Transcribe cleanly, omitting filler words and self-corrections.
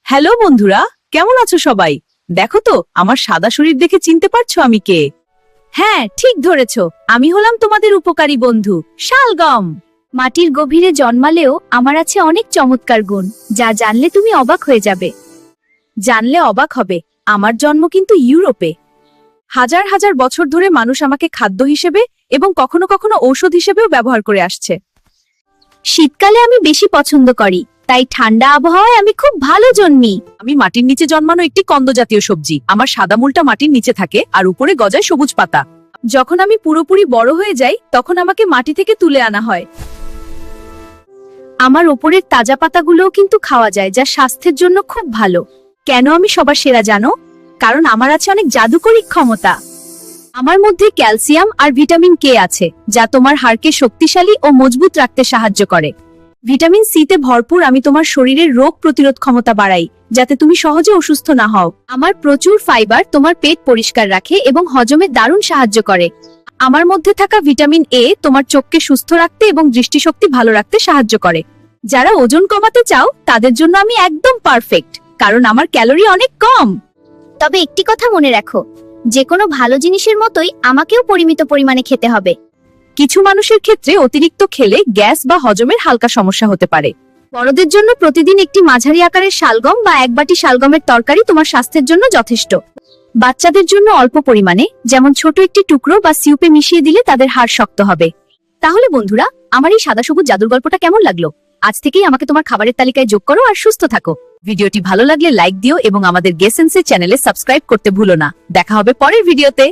Hello বন্ধুরা, কেমন আছো সবাই? দেখো তো আমার সাদা শরীর দেখে চিনতে পারছো আমি কে? হ্যাঁ, ঠিক ধরেছো, আমি হলাম তোমাদের উপকারী বন্ধু শালগম। মাটির গভীরে জন্মালেও আমার আছে অনেক চমৎকার গুণ, যা জানলে তুমি অবাক হয়ে যাবে। জানলে অবাক হবে, আমার জন্ম কিন্তু ইউরোপে। হাজার হাজার বছর ধরে মানুষ আমাকে খাদ্য হিসেবে এবং কখনো কখনো ঔষধ হিসেবেও ব্যবহার করে আসছে। শীতকালে আমি বেশি পছন্দ করি, তাই ঠান্ডা আবহাওয়ায় আমি খুব ভালো জন্মি। আমি মাটির নিচে জন্মানো একটি কন্দ জাতীয় সবজি। আমার সাদা মূলটা মাটির নিচে থাকে আর উপরে গজায় সবুজ পাতা। যখন আমি পুরোপুরি বড় হয়ে যাই তখন আমাকে মাটি থেকে তুলে আনা হয়। আমার ওপরের তাজা পাতাগুলোও কিন্তু খাওয়া যায়, যা স্বাস্থ্যের জন্য খুব ভালো। কেন আমি সবার সেরা জানো? কারণ আমার আছে অনেক জাদুকরী ক্ষমতা। আমার মধ্যে ক্যালসিয়াম আর ভিটামিন কে আছে, যা তোমার হাড়কে শক্তিশালী ও মজবুত রাখতে সাহায্য করে। ভিটামিন সি তে ভরপুর আমি তোমার শরীরের রোগ প্রতিরোধ ক্ষমতা বাড়াই, যাতে তুমি সহজে অসুস্থ না হও। আমার প্রচুর ফাইবার তোমার পেট পরিষ্কার রাখে এবং হজমে দারুণ সাহায্য করে। আমার মধ্যে থাকা ভিটামিন এ তোমার চোখকে সুস্থ রাখতে এবং দৃষ্টিশক্তি ভালো রাখতে সাহায্য করে। যারা ওজন কমাতে চাও তাদের জন্য আমি একদম পারফেক্ট, কারণ আমার ক্যালোরি অনেক কম। তবে একটি কথা মনে রাখো, যে কোনো ভালো জিনিসের মতোই আমাকেও পরিমিত পরিমাণে খেতে হবে। কিছু মানুষের ক্ষেত্রে অতিরিক্ত খেলে গ্যাস বা হজমের হালকা সমস্যা হতে পারে। বড়দের জন্য প্রতিদিন একটি মাঝারি আকারের শালগম বা এক বাটি শালগমের তরকারি তোমার স্বাস্থ্যের জন্য যথেষ্ট। বাচ্চাদের জন্য অল্প পরিমাণে, যেমন ছোট একটি টুকরো বা সিউপে মিশিয়ে দিলে তাদের হাড় শক্ত হবে। তাহলে বন্ধুরা, আমার এই সাদা সবুজ জাদুর গল্পটা কেমন লাগলো? আজ থেকেই আমাকে তোমার খাবারের তালিকায় যোগ করো আর সুস্থ থাকো। ভিডিওটি ভালো লাগলে লাইক দিও এবং আমাদের গেসেন্সে চ্যানেলে সাবস্ক্রাইব করতে ভুলো না। দেখা হবে পরের ভিডিওতে।